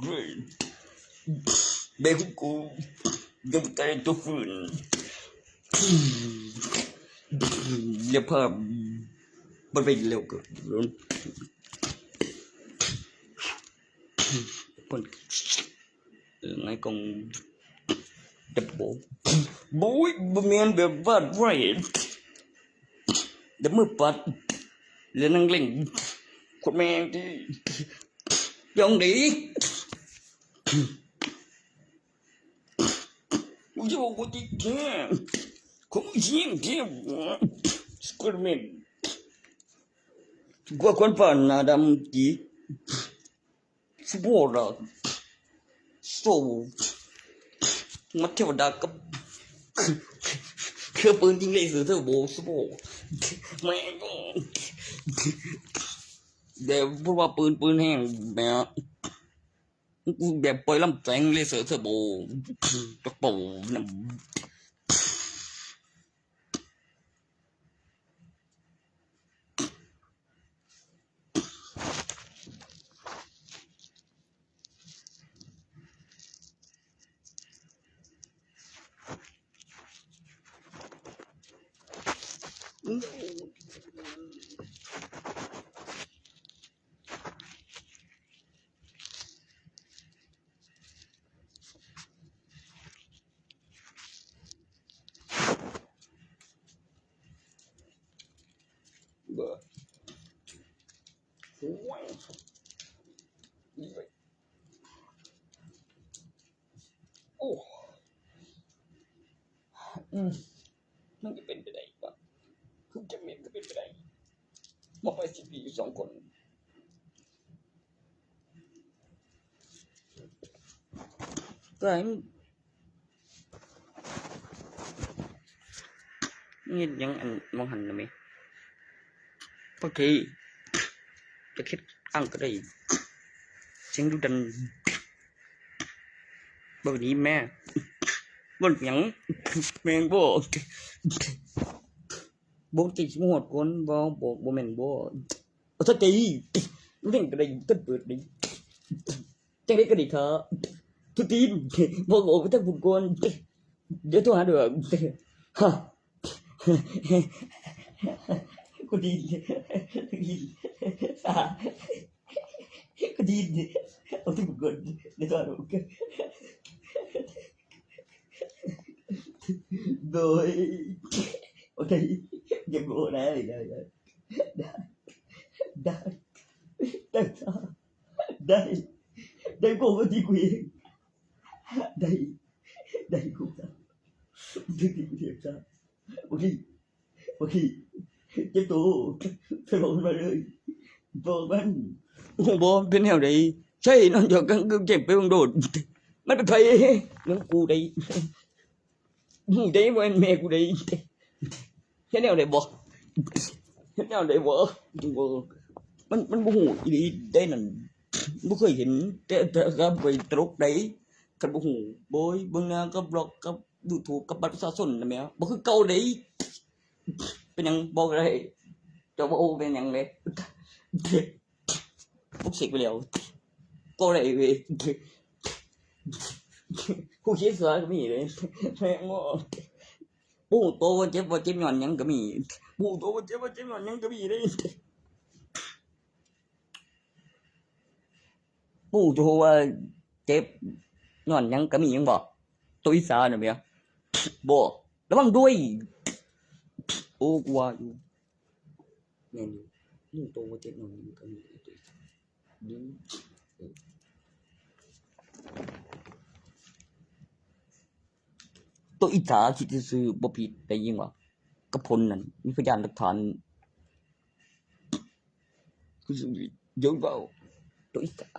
great Behukuยังตายตัวฝืนอย่าพามันไปเร็วเกินคนไงกงดับโบยบ่แม่นแบบว่าไรเดี๋ยวมือปัดแล้วนั่งเล่นคนแม่งที่ยองดีyo what you can como gente scormen gua quan pan adam di subora so mateo da ka ke pun jing le su bo subo me de bu wa pun hang beแบบปล่อยลำแสงเลเซอร์เทอร์โบกระโปนโอ้มันจะเป็นไปได้ปะคือจะเป็นก็เป็นไปได้มาไป10 ปี2 คนก็นี่ยังอันมองหันนะมั้ยบางทีจะคิดอังก็ได้เสียงดูดันบ่นี้แม่บ่หยังแม่งบ่ติดหมดคนบ่แม่นบ่ถ้าตีเล่นก็ได้ตึ้ดเปิดดิจังได๋ก็ได้ค่ะทุตีนบ่ไปทั้งบุญก่อนเดี๋ยวโทรหาเด้อฮะกูดีก็ดีเอาที่บุญก่อนเดี๋ยวโทรหาเด้อโดยโอเคยังโง่ได้ได้กูว่าที่กูเองได้กูที่กูเทียบจ้าโอเคเจ็บตัวไปบอกมันมาเลยบอกมันบอกเป็นแนวไหนใช่นอนอยู่กันเจ็บไปบังโดดมันเป็นไฟน้องกูได้ได้บ่แม่กูได้เฮ็ดแนวใดบ่เฮ็ดแนวใดบ่มันบ่ฮู้อีหลีได้นั่นบ่เคยเห็นแต่ก็ไปตรกได้คันบ่ฮู้บ่ยเบิ่งหน้ากับบล็อกกับ YouTube กับบัตรประชาชนน่ะแม่บ่คือเก่าเด้เป็นหยังบ่ได้เจ้าบ่โอเป็นหยังเด้บ่เสกไปแล้วก็ได้เว้ยผู้เชี่ยวชาญก็มีเลยแม่งปูโตว่าเจ็บย้อนหยังก็มีปูโตว่าเจ็บย้อนหยังก็มีเลยปูโตว่าเจ็บย้อนหยังก็มีหยังบ่ตัวอีสานน่ะแม่บ่ระวังด้วยโอ้กว่าอยู่แม่นอยู่ปูโตว่าเจ็บย้อนหยังก็มีตัวอีสาคิดซื่อบ่ผิดได้ยินว่ากับพลนั่นมีพยานหลักฐานคือเยอะเว้าตัวอีสา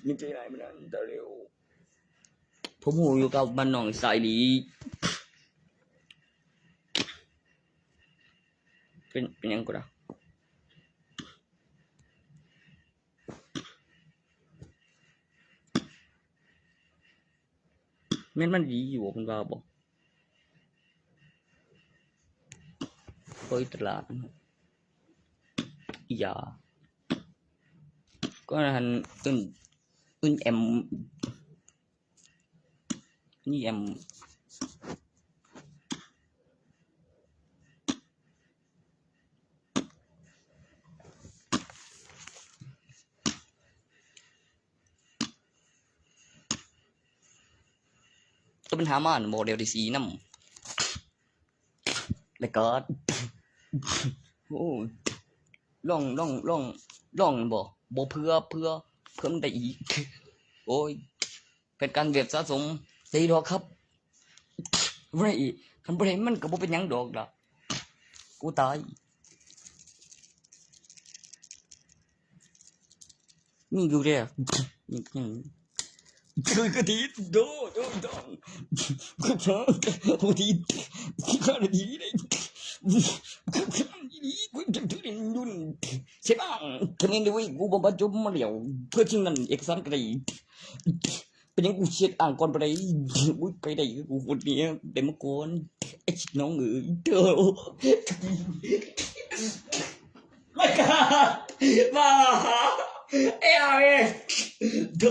นี่ใจร้ายมันแต่เร็วผมฮู้อยู่กับบ้านน้องสายดีเป็นหยังก็ได้ แม่นมันดีอยู่เพิ่นว่าบ่ไปตลาดยาก็หันอึนแอมนี่แอมก็ปัญหามันโมเดลที่4นำแล้วก็โอ้ลองบ่เพื่อมันได้อีกโอ้ยเป็นการเว็บสะสมได้ดอกครับบ่ได้คันบ่ได้มันก็บ่เป็นหยังดอกล่ะกูตายมีอยู่เด้ยังคือก็ดีโดโหดีก็ดีเลยกูจะถึงยุ่นใช่ป่ะคะแนนด้วยกูบ่บรรจุมาแล้วเพื่อที่นั่นเอกสารก็ได้เป็นยังกูเช็ดอ่านก่อนไปได้กูไปได้กูคนนี้ได้มาก่อนไอ้น้องเอ้ยเด้อมาเอ้ยโด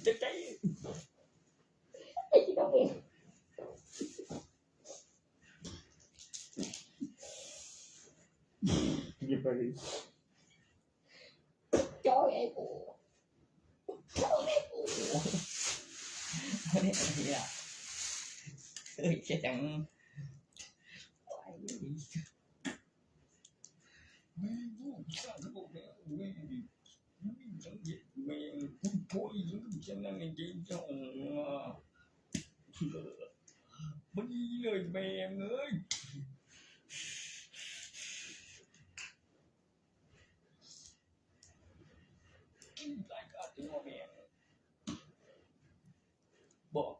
จะใจไอ้น้องเอ้ยอย่าไปจ้อยไอ้กูเนี่ยเฮ้ยจะจังบ่ดีเลยแม่เอ้ยกินรายการที่ว่าแม่บอก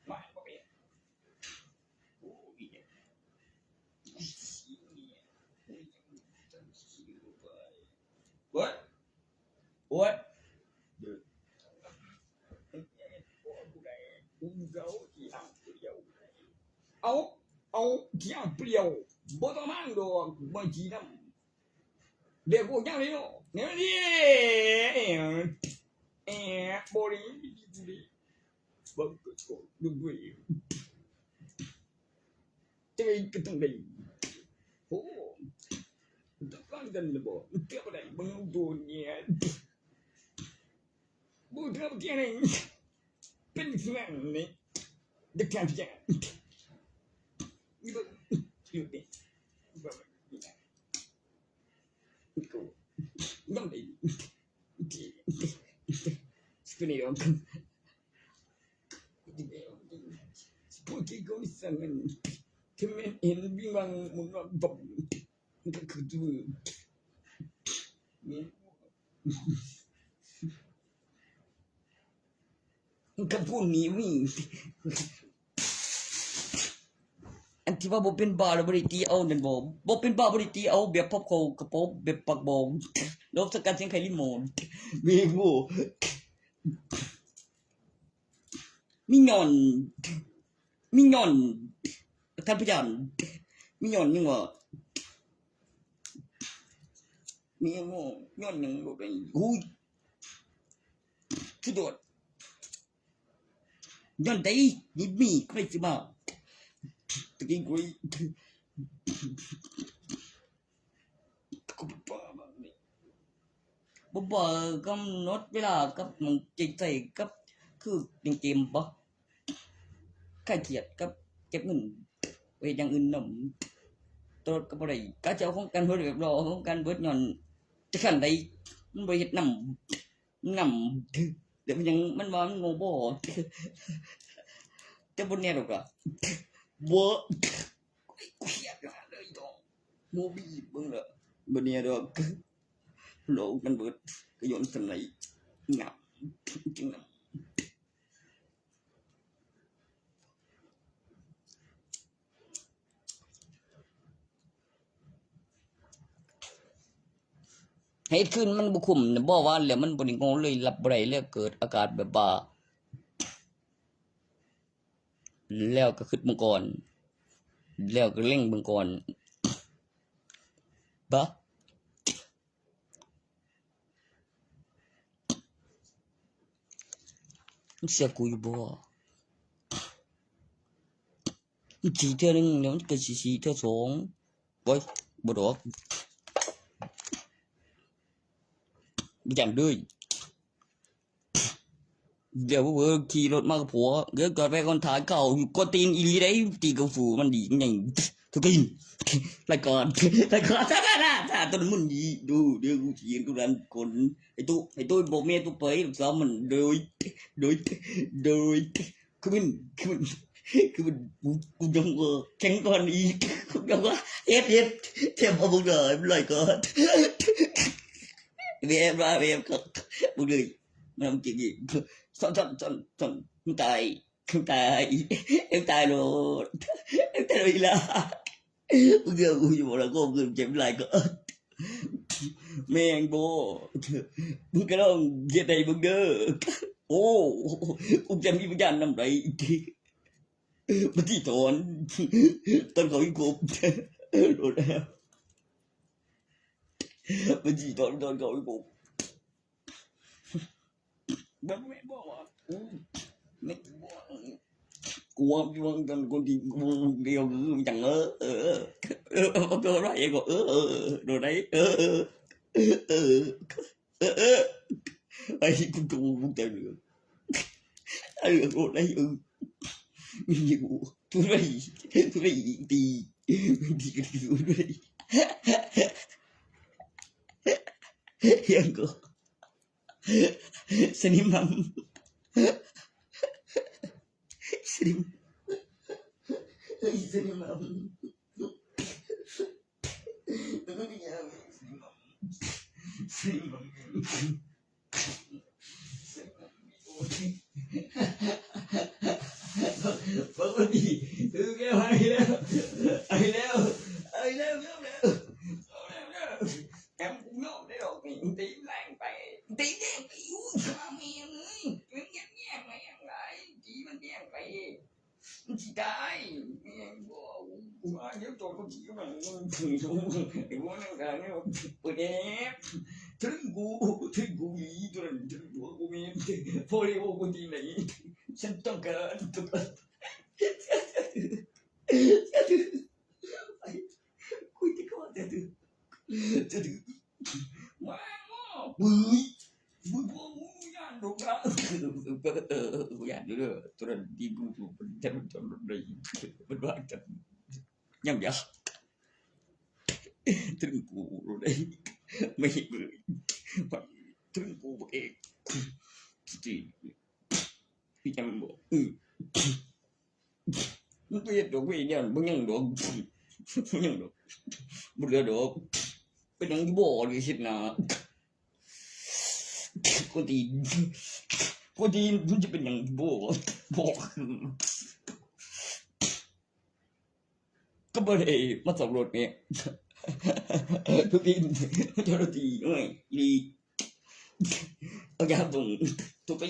มาบ่แม่โอ้ยWhat? Ông chỉ ăn bèo, bố tao mang đồ bởi chỉ lắm. Để cô nhau đi đâu, nếu đi, bố đi, bố đừng quỷ. Thế bây cái thằng này, tao con gần là bố, tiếp vào đây bằng đồ nhẹ. Bố thưa một cái này, bên phương này, được làm gì ạ? Như vậy, được đi. Cô, năm đấy, cái này ông không. Bố cái cô sang mình, cái mẹ em bị mang một loại bọc, cái cứ đưa.คำพูดนี้มีอันที่ว่าบ่เป็นบ้าแล้วบ่ได้ตีเอานั่นบ่เป็นบ้าบ่ได้ตีเอาแบบพบเขากระโปรงแบบปักบองลบสกัดเสียงไข่ลิโมนมีงูมีหย่อนท่านพยานมีหย่อนยังว่ามีงูหย่อนยังบ่ได้หูยคือโดดย้อนได้ยิบมีใครสิมาตะกี้กุยบ่กำหนดเวลากับมันจิตใจกับคือเกมบ่ใครเกียดกับเก็บเงินไว้อย่างอื่นนำตรวจก็บ่ได้กะเจ้าของกันเฮ็ดแบบรอของกันเบิดย้อนจะคั่นใดมันบ่เฮ็ดนำเดี๋ยวมันยังมันว่ามันโง่บ่แต่บ่แน่ดอกอ่ะบ่เครียดเลยดอกโมบีเบิ่งละบ่แน่ดอกโลกมันเบิดก็ย้อนซั่นไหนงับจริงนะ เหตุขึ้นมันบุคุมบ่ว่าแล้วมันบริงงเลยหลับบ่ได้แล้วเกิดอาการแบบว่าแล้วก็ขึ้นมังกรแล้วก็เล่งมังกรบะมันเสียกูอยู่บ่สีเท่านึงแล้วมันก็สีเท่าสองโอ้ยบ่ดอกบ่จังด้วยเดี๋ยวเบอร์ขี่รถมากับผัวเดี๋ยวก่อนไปคนถ่ายเก่าอยู่ก็ตีนอีได้ตีกับฝูมันดีอย่างทุกทีรายการถ้าต้นมันดีดูเดี๋ยวกูเขียนกูรันคนไอ้ตู้บอกเมียตู้ไปลูกสาวมันโดยคือมันกูยังแข็งก่อนอีกกูยังว่าเอ็ดเทียบเอาบุกเลยไม่เลยก่อนเวียมก็บุกเลยมันจริงๆkhông tài rồi em tài rồi là bây giờ ui bộ là cô người chém lại có mẹ anh bố bưng cái đó về đây bưng đơ ô ông chém đi bây nằm đấy mà chỉ toàn có cái cục rồi đấy mà chỉ toàn có cái cục bố mẹ bố à mẹ con thì điều chẳng tôi nói vậy còn rồi đấy ấy cũng chơi được rồi đấy nhiều tôi đây thì tôi đây hiện có seni mam seni mam vâng đi từ cái ai leo em cũng nhớ đấy rồi tí làng phải tí đen tí uống sao mẹ ơi em nhang mày ăn lại chỉ mình nhang phải chỉ cái ai nhớ tôi có chỉ mà thường xuống thì muốn ăn cái nó bữa đẹp thân cũ gì tôi là thân của cô em phơi ô cô gì này xin cho cả tôi cuối cái con từ mà bưởi nhàn đồ cả nhàn nữa tôi là đi bu chân đây bên ngoài chân nhầm vậy thân cũ rồi đây mày bưởi thân cũ em chỉ đi chăm bộ nó biết được cái gì bao nhiêu được một lửa đượcเป็นยังบ่เลยสินะคนที่มันจะเป็นยังบ่ก็บ่ได้มาสำรวจเนี่ยทุกทีเจ้าหน้าที่เอ้ยลีเอายาตรงทุกที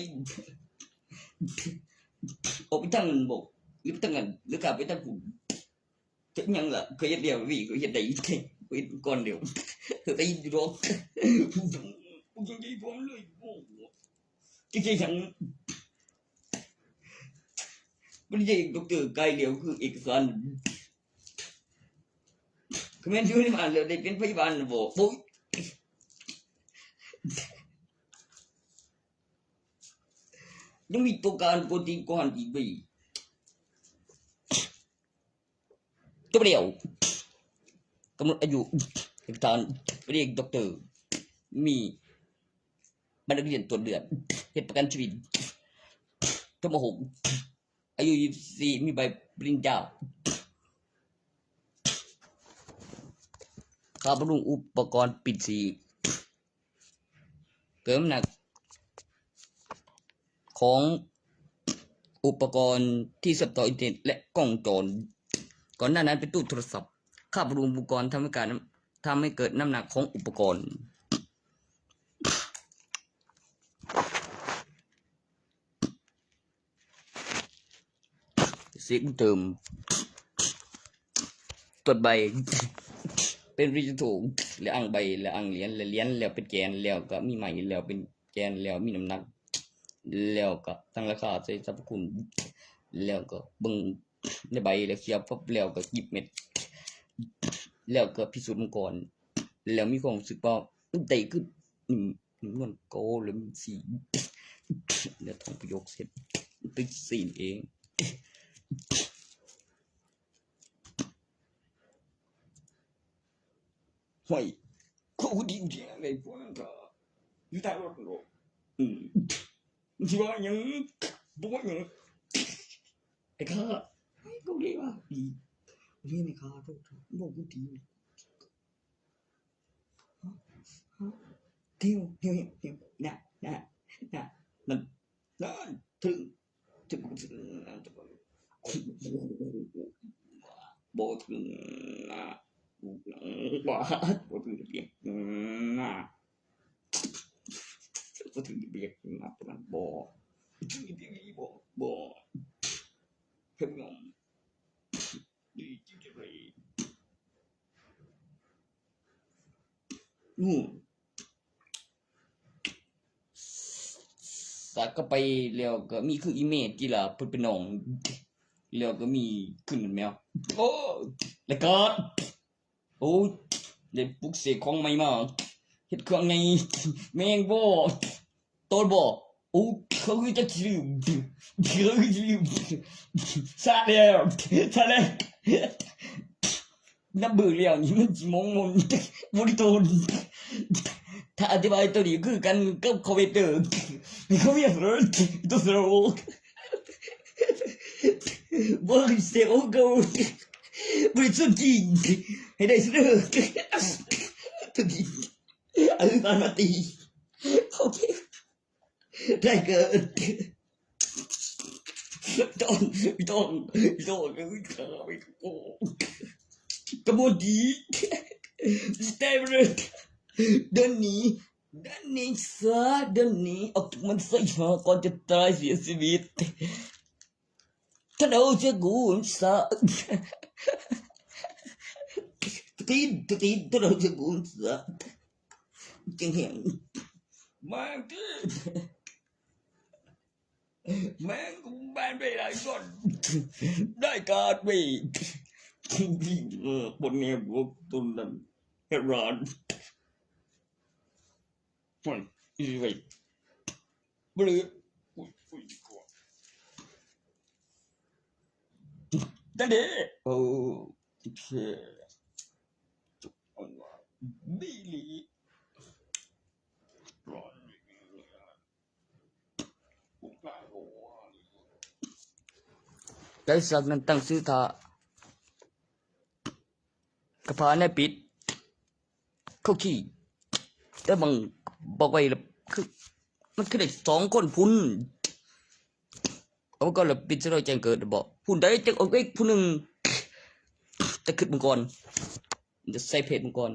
เอาไปตั้งบ่หรือตั้งกันหรือกลับไปตั้งคุณจะยังล่ะเคยเดียววิเคยได้con đều từ tay đó cũng chỉ phóng lời cái chẳng bây giờ doctor cái điều cứ ít con comment dưới mà là để đến phải bàn bộ bối nhưng bị tôi cần protein con gì bị tôi đềuกำหนดอายุตอนเรียกด็อกเตอร์มีบัตรเรียนตัวเดือนเหตุประกันชีวิตทั้งหมดอายุ24มีใบปริญญาค่าบำรุงอุปกรณ์ปิดสีเพิ่มหนักของอุปกรณ์ที่เชื่อมต่ออินเทอร์เน็ตและกล้องจรก่อนหน้านั้นเป็นตู้โทรศัพท์ค่าบำรุงอุปกรณ์ทำให้เกิดน้ำหนักของอุปกรณ์ เสียงเติมตรวจใบเป็นริจถูกแล้วอ่างใบแล้วอ่างเหรียญแล้วเหรียญแล้วเป็นแกนแล้วก็มีไหมแล้วเป็นแกนแล้วมีน้ำหนักแล้วก็ตั้งราคาใส่สรรพคุณแล้วก็เบิ่งในใบแล้วเขียบปั๊บแล้วก็หยิบเม็ดแล้วก็พิสูจน์มันก่อนแล้วมีความรู้สึกว่าได้คือมันโกหรือมันสีแล้วท่องประโยคเสร็จตึกสีเองห่วยเขาดีจริงอะไรพวกนั้นก็อยู่ใต้รถหรอกที่ว่ายังบอกว่ายังไอ้ข้าก็ดีว่าดีเรียนไอ้ข้าโทษบอกกูดีเที่ยวนะนั่นถึงบอกถึงบอกถึงเบียกก็ถึงเบียกมาประมาณบอกถึงเบียกนี้บอกเพิ่งงงดีจริงๆเลยสักก็ไปแล้วก็มีคืออีเมจกีฬาเพิ่นเป็นน้องแล้วก็มีขึ้นแมวโอ้แล้วก็โอ้ได้ปลุกเสกของใหม่มาเฮ็ดเครื่องไงแมงบ่ต้นบ่โอ้เขาคือจะลืมซาแล้วน้ำเบื่อแล้วนี่มันสิมองบ่ได้โตนถ้าอธิบายตัวนี้คือกันกับคอมพิวเตอร์เขาเรียกว่าตัวสโลบอกเสียงเขาบริสุทธิ์จริงให้ได้เสนอทุกทีอธิบายมาตีโอเคได้เกิดต้องไม่โอ้กระโดดดีสเตปเลยเดินหนีซะเดินหนีออกจากมันซะก่อนจะตายเสียชีวิตถ้าเราจะกูซะตีนถ้าเราจะกูซะจึงเห็นแม่งกูแบนไปหลายคนได้การไปบนเนี่ยพวกตุนนั้นเฮรอนมันอีไว้บลือนั่นเด้โอ้เช่จุกอันว่าบิลีร้อนไก่สักนั้นตั้งชื่อท่ากระเพาะเนี่ยปิดเขาขี้แต่บางบอกไว้แล้วคือมันคือเด็ก2 คนพุ่นเขาก็เลยปิดซะโดยแจ้งเกิดบอกพุ่นได้จะเอาไอ้ผู้หนึ่งจะขึ้นมังกรจะใส่เพจมังกร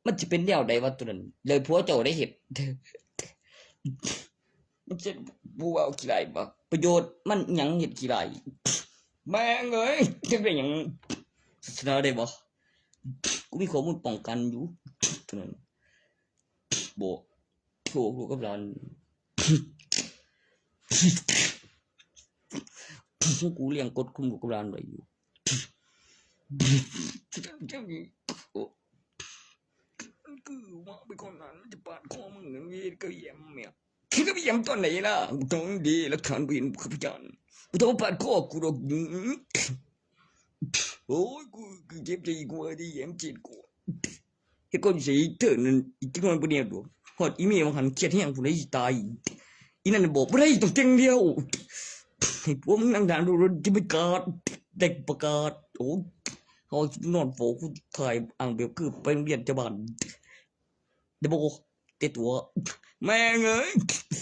มันจะเป็นแนวใดวะตัวนั้นเลยผัวเจ้าได้เห็นมันจะบัวเอากี่ไรบ่ประโยชน์มันยังเห็นกี่ไรแม่งเอ้ยจะเป็นอย่างศาสนาได้บ่กูมีข้อมูลป้องกันอยู่ตัวนั้นบ่โถกูกับหลานกูเลี้ยงกดคุมกูกับหลานไว้อยู่คือว่าเป็นคนนั้นจะปาดคอมึงอย่างนี้ก็เยี่ยมเนี่ยคือก็เยี่ยมตอนไหนล่ะต้องดีแล้วขันไปเห็นข้าพเจ้ากูต้องปาดคอกูหรอกโอ้ยกูเจ็บใจกูได้เยี่ยมจิตกูเฮ้ยก็จะเถิดนั่นอีกคนเป็นเนี่ยดูหอดอีเมลมันหันเครียดแห้งกูได้ตายอีนั่นบอกไม่ได้ต้องเก่งเดียวให้พวกมึงนั่งด่าดูจะไม่กาดเด็กประกาศโอ้เขานอนโผล่กูถ่ายอ่างเบียบคือไปเรียนจะบ้านเดี๋ยวบอกเตะตัวแม่งเอ้ย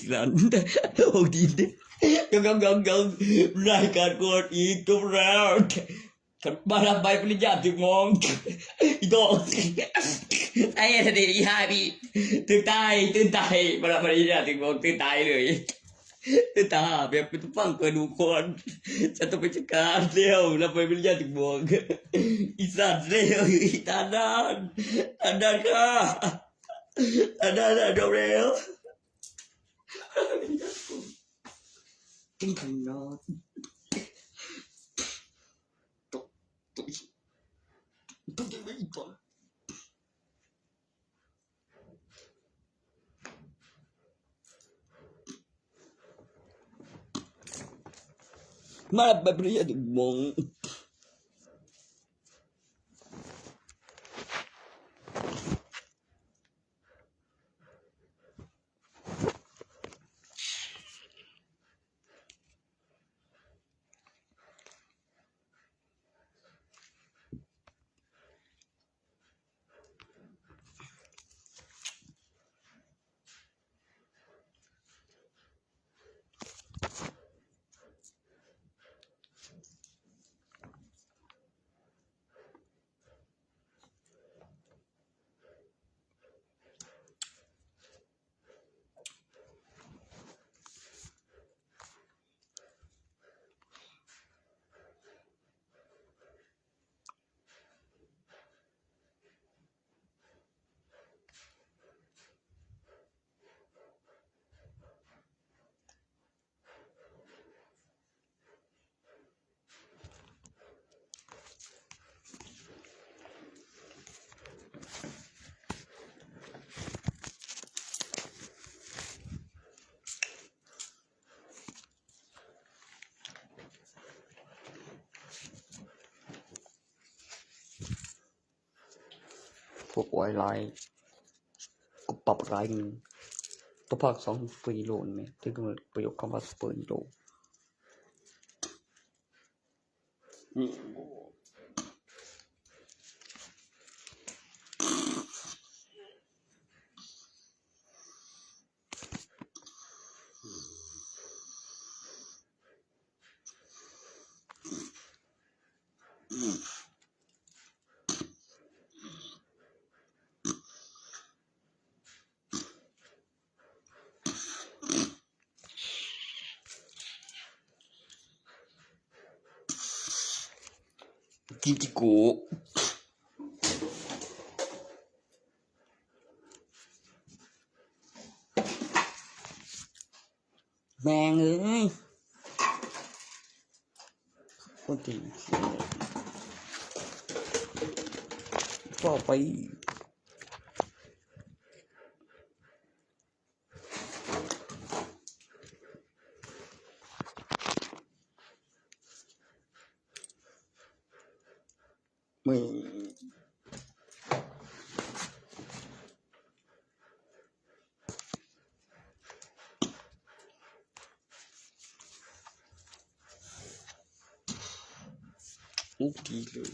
หลานโอ้ดีดิยังรายการกดอีกจบแล้วขันมาทำใบปริญญาถึงมองอีกองไอ้ทะเลอีห้าพี่ตื่นตายมาทำปริญญาถึงมองตื่นตายเลย ตาแบบเป็นฟังกระดูกคนฉันต้องไปจัดการเร็วแล้วไปวิญญาณถึงบวกอีสัตว์เร็วอีตาดานค่ะตาดานเร็วกินขนมต้องยังไม่อีกป่ะมาแบบนี้ถึงมองพวกไวไลน์ก็ปรับรายนึงตัวภาค2 ปีโลนไหมถึงกำหนดประโยคคำว่าเปิดโลจิจิโกแม่งเอ้ยคนที่ต่อไปไม่โอเคเลย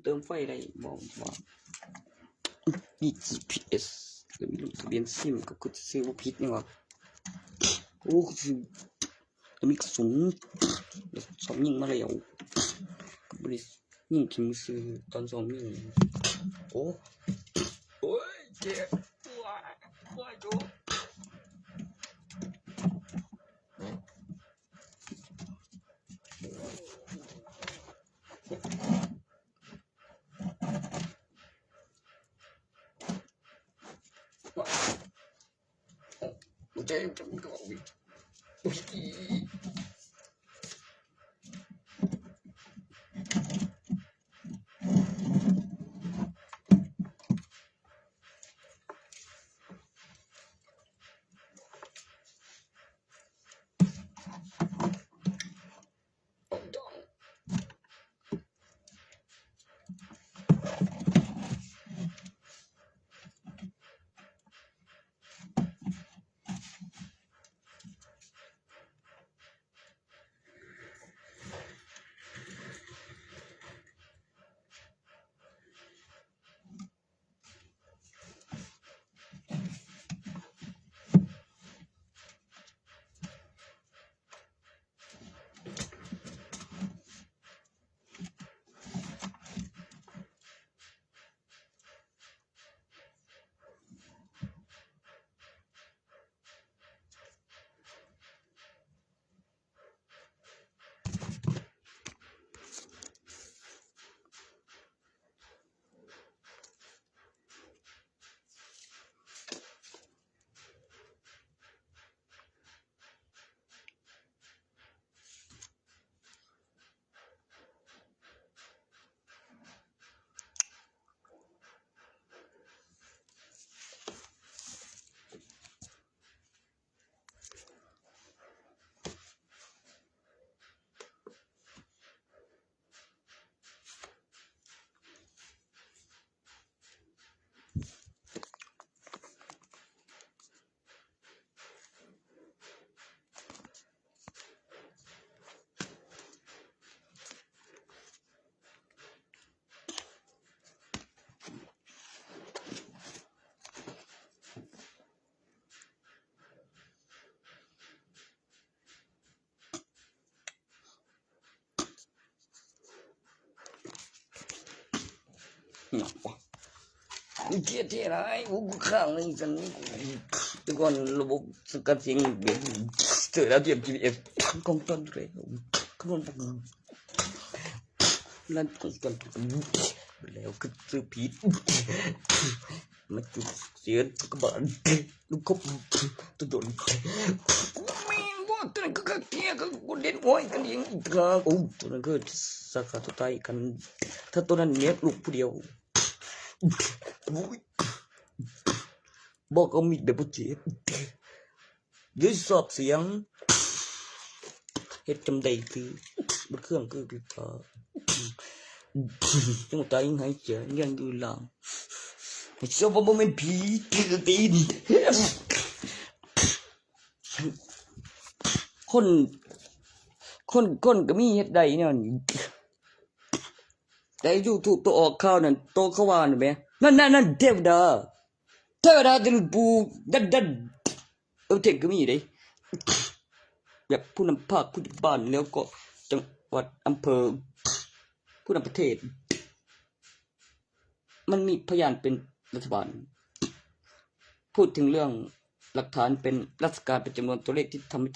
เติมไฟได้บอกว่ามี GPS หรือมีทะเบียนซิมก็คือซื้อว่าผิดนี่วะโอ้คือมีกระสุนสองยิงมาแล้วบริยิงทิ้งซื้อตอน2ยิงโอ้ยเจ็บว้ายโจ้เจ็บจังก็วิ่ง เที่ยที่ไรกูข้างนึงฉันแต่ก่อนระบบสกัดเสียงเบสเจอแล้วเทียบ GPS กล้องต้นเลยขนมปังนั่นกล้องต้นแล้วก็ซื้อผีมาจุดเสียกระบาลลูกกบตัวโดนไม่ว่าตัวนั้นก็เกี้ยก็กูเด่นโวยกันเองอีกแล้วโอ้ตัวนั้นก็สาขาตัวตายกันถ้าตัวนั้นเนี้ยลูกผู้เดียวบอกเอามีดแบบเจ็บยืดสอบเสียงเฮ็ดจำได้คือบนเครื่องคือปิดฟ้าจังตายยังหายใจยังอยู่หลังไม่ชอบว่ามันผีตีนคนก็มีเฮ็ดได้เนี่ยแต่อยู่ถูกตัวออกข้าวนั่นโตเขาว่านั่นแหมนั่นเทวดาถึงปูดันเทงก็มีเด้แบบผู้นำภาคผู้นำบ้านแล้วก็จังหวัดอำเภอผู้นำประเทศมันมีพยานเป็นรัฐบาลพูดถึงเรื่องหลักฐานเป็นราชการเป็นจำนวนตัวเลขที่ทำ